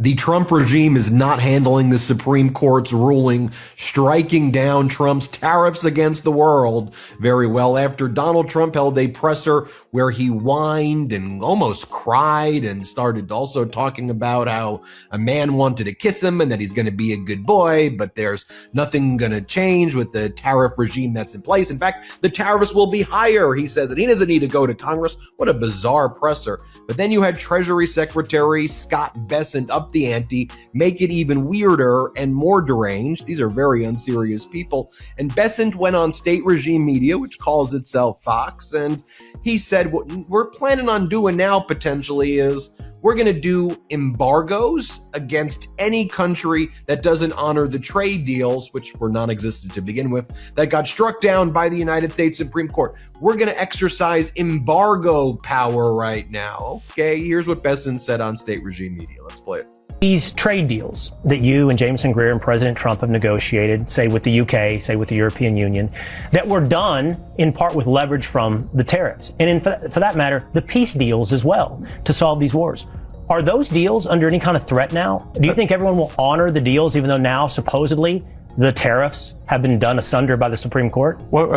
The Trump regime is not handling the Supreme Court's ruling, striking down Trump's tariffs against the world very well after Donald Trump held a presser where he whined and almost cried and started also talking about how a man wanted to kiss him and that he's going to be a good boy, but there's nothing going to change with the tariff regime that's in place. In fact, the tariffs will be higher, he says, and he doesn't need to go to Congress. What a bizarre presser. But then you had Treasury Secretary Scott Bessent up the ante, make it even weirder and more deranged. These are very unserious people. And Bessent went on state regime media, which calls itself Fox, and he said, what we're planning on doing now potentially is we're going to do embargoes against any country that doesn't honor the trade deals, which were non-existent to begin with, that got struck down by the United States Supreme Court. We're going to exercise embargo power right now. Okay, here's what Bessent said on state regime media. Let's play it. These trade deals that you and Jameson Greer and President Trump have negotiated, say with the UK, say with the European Union, that were done in part with leverage from the tariffs. And for that matter, the peace deals as well to solve these wars. Are those deals under any kind of threat now? Do you think everyone will honor the deals even though now supposedly the tariffs have been done asunder by the Supreme Court? Well,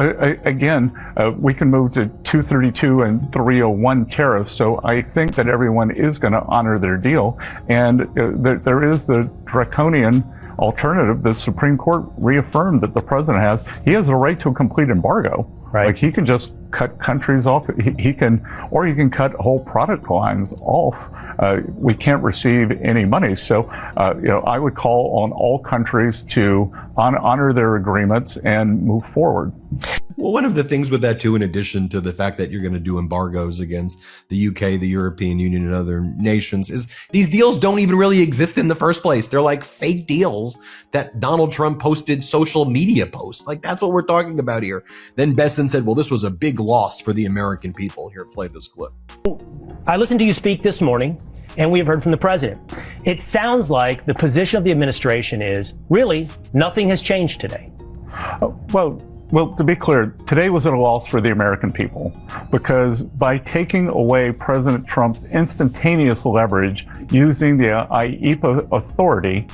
again, we can move to 232 and 301 tariffs, so I think that everyone is going to honor their deal. And there is the draconian alternative. The Supreme Court reaffirmed that the president has. He has a right to a complete embargo. Right. Like he can just cut countries off. He can cut whole product lines off. We can't receive any money. So, I would call on all countries to honor their agreements and move forward. Well, one of the things with that, too, in addition to the fact that you're going to do embargoes against the UK, the European Union, and other nations, is these deals don't even really exist in the first place. They're like fake deals that Donald Trump posted social media posts. Like, that's what we're talking about here. Then Bessent said, well, this was a big loss for the American people. Here, play this clip. I listened to you speak this morning, and we have heard from the president. It sounds like the position of the administration is really nothing has changed today. Well, to be clear, today was a loss for the American people because by taking away President Trump's instantaneous leverage using the IEPA authority,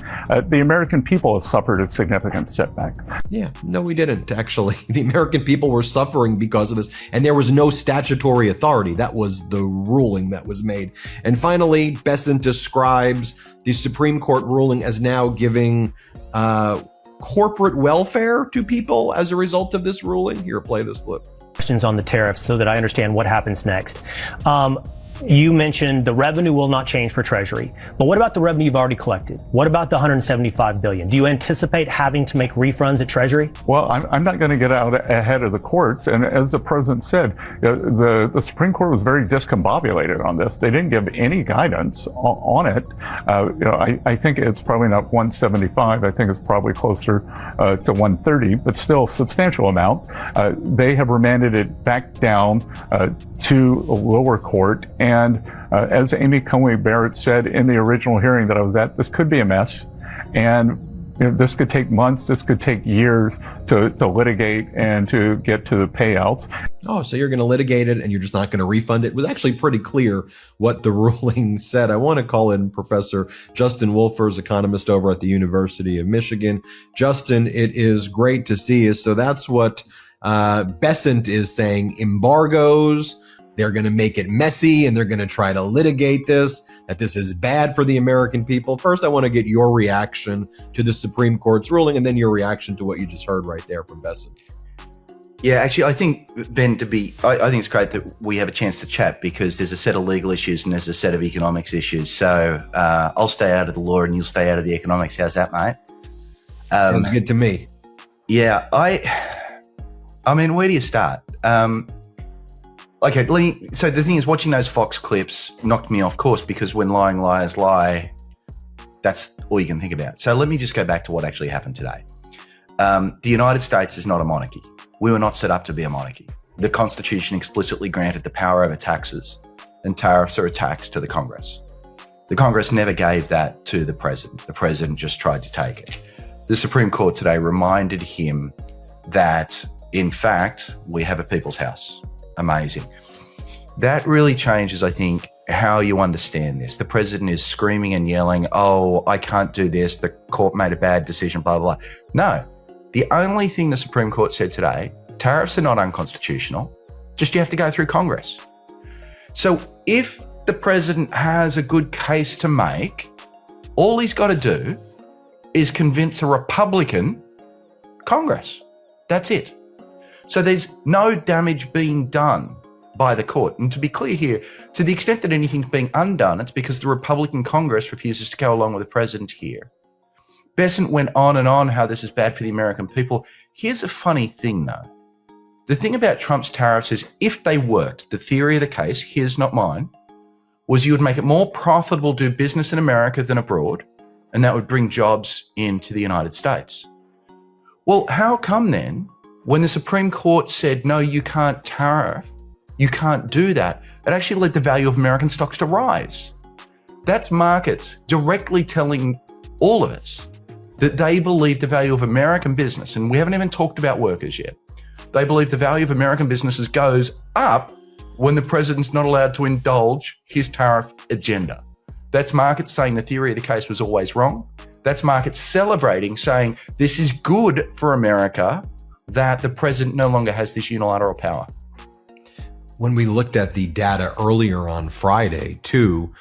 the American people have suffered a significant setback. Yeah, no, we didn't, actually. The American people were suffering because of this, and there was no statutory authority. That was the ruling that was made. And finally, Bessent describes the Supreme Court ruling as now giving corporate welfare to people as a result of this ruling. Here, play this clip. Questions on the tariffs so that I understand what happens next. You mentioned the revenue will not change for Treasury, but what about the revenue you've already collected? What about the $175 billion? Do you anticipate having to make refunds at Treasury? Well, I'm not going to get out ahead of the courts. And as the president said, the Supreme Court was very discombobulated on this. They didn't give any guidance on it. I think it's probably not 175. I think it's probably closer to 130, but still a substantial amount. They have remanded it back down to a lower court. And as Amy Coney Barrett said in the original hearing that I was at, this could be a mess. And this could take months, this could take years to litigate and to get to the payouts. Oh, so you're going to litigate it and you're just not going to refund it? It was actually pretty clear what the ruling said. I want to call in Professor Justin Wolfers, economist over at the University of Michigan. Justin, it is great to see you. So that's what Bessent is saying. Embargoes. They're going to make it messy and they're going to try to litigate this, that this is bad for the American people. First, I want to get your reaction to the Supreme Court's ruling and then your reaction to what you just heard right there from Bessent. Yeah, actually, I think, Ben, I think it's great that we have a chance to chat because there's a set of legal issues and there's a set of economics issues. So I'll stay out of the law and you'll stay out of the economics. How's that, mate? Sounds good to me. Yeah, I mean, where do you start? Okay, so the thing is, watching those Fox clips knocked me off course because when lying liars lie, that's all you can think about. So let me just go back to what actually happened today. The United States is not a monarchy. We were not set up to be a monarchy. The Constitution explicitly granted the power over taxes, and tariffs are a tax to the Congress. The Congress never gave that to the president. The president just tried to take it. The Supreme Court today reminded him that, in fact, we have a people's house. Amazing. That really changes, I think, how you understand this. The president is screaming and yelling, oh, I can't do this. The court made a bad decision, blah, blah, blah. No, the only thing the Supreme Court said today, tariffs are not unconstitutional, just you have to go through Congress. So if the president has a good case to make, all he's got to do is convince a Republican Congress. That's it. So there's no damage being done by the court. And to be clear here, to the extent that anything's being undone, it's because the Republican Congress refuses to go along with the president here. Besant went on and on how this is bad for the American people. Here's a funny thing, though. The thing about Trump's tariffs is if they worked, the theory of the case, his, not mine, was you would make it more profitable to do business in America than abroad, and that would bring jobs into the United States. Well, how come then, when the Supreme Court said, no, you can't tariff, you can't do that, it actually led the value of American stocks to rise? That's markets directly telling all of us that they believe the value of American business, and we haven't even talked about workers yet, they believe the value of American businesses goes up when the president's not allowed to indulge his tariff agenda. That's markets saying the theory of the case was always wrong. That's markets celebrating, saying this is good for America that the president no longer has this unilateral power. When we looked at the data earlier on Friday, too,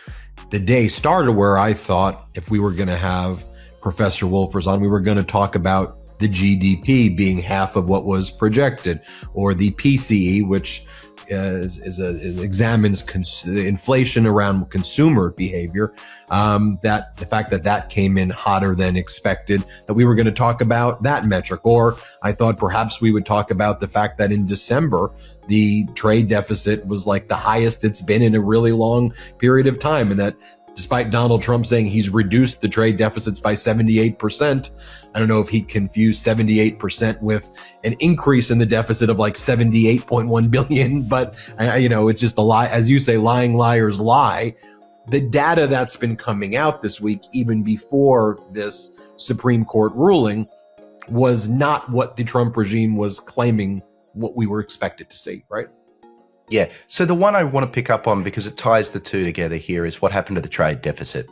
the day started where I thought if we were going to have Professor Wolfers on, we were going to talk about the GDP being half of what was projected, or the PCE, which examines the inflation around consumer behavior, that the fact that that came in hotter than expected, that we were going to talk about that metric. Or I thought perhaps we would talk about the fact that in December, the trade deficit was like the highest it's been in a really long period of time. And that despite Donald Trump saying he's reduced the trade deficits by 78%, I don't know if he confused 78% with an increase in the deficit of like 78.1 billion, but it's just a lie. As you say, lying liars lie. The data that's been coming out this week, even before this Supreme Court ruling, was not what the Trump regime was claiming what we were expected to see, right? Yeah. So the one I want to pick up on, because it ties the two together here, is what happened to the trade deficit.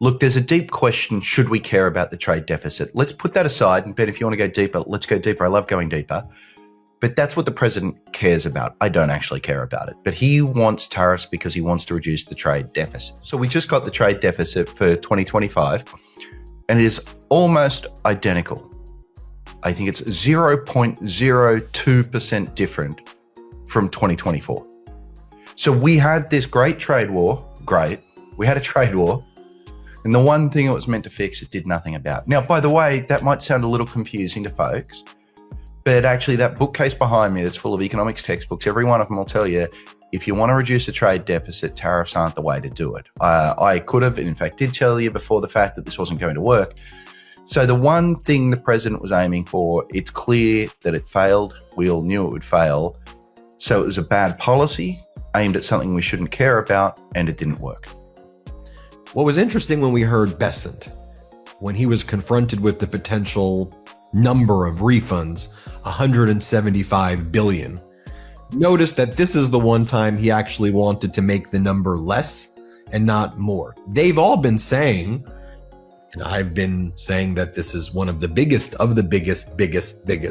Look, there's a deep question. Should we care about the trade deficit? Let's put that aside. And Ben, if you want to go deeper, let's go deeper. I love going deeper. But that's what the president cares about. I don't actually care about it. But he wants tariffs because he wants to reduce the trade deficit. So we just got the trade deficit for 2025, and it is almost identical. I think it's 0.02% different from 2024. So we had this great trade war. We had a trade war. And the one thing it was meant to fix, it did nothing about. Now, by the way, that might sound a little confusing to folks, but actually that bookcase behind me that's full of economics textbooks, every one of them will tell you, if you want to reduce the trade deficit, tariffs aren't the way to do it. I could have, and in fact did tell you before the fact that this wasn't going to work. So the one thing the president was aiming for, it's clear that it failed. We all knew it would fail. So it was a bad policy aimed at something we shouldn't care about, and it didn't work. What was interesting when we heard Besant, when he was confronted with the potential number of refunds, 175 billion, notice that this is the one time he actually wanted to make the number less and not more. They've all been saying, and I've been saying, that this is one of the biggest